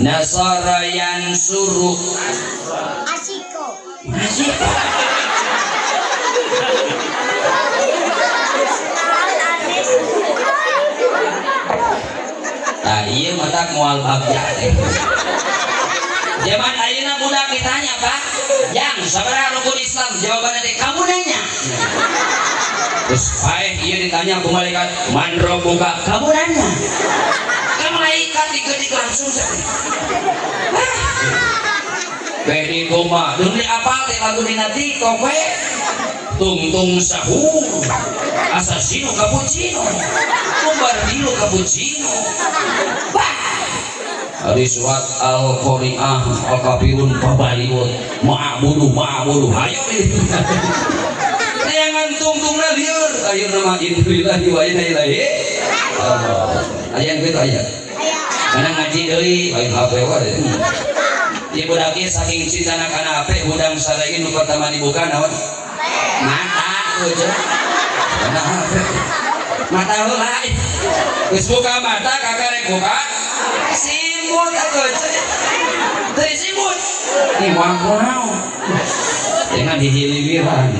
Nasara yansuru Asiko. Asiko. Nah iya mata mual bagja teh. Zaman ayeuna budak ditanya Pak, yang sabaraha rukun Islam? Jawabannya teh kamu nanya. Terus iya ditanya ku malaikat, man rabbuka? Kamu nanya. Ka malaikat digeudik langsung saja. Bedi koma, deung di apal teh lagu dina TikTok we. Tung sahur, asasino cappuccino, bombardilo cappuccino. Dari surat Al-Qari'ah Al-Kafirun Fabaliun ma'budu hayo nih. Jangan tungtungna lieur ayeuna nama innalillahi wa inna ilaihi aya gitu aya. Kana ngaji deui bae HP wae. Ieu budak ieu saking cintana kana HP budang sareng nu pertama dibuka naon? Mata eueuh. Kana HP. Mata heula. Geus buka mata kakarek buka simut atuh. Teu simut. Ih moal kunaon? Jangan dihiliwiran.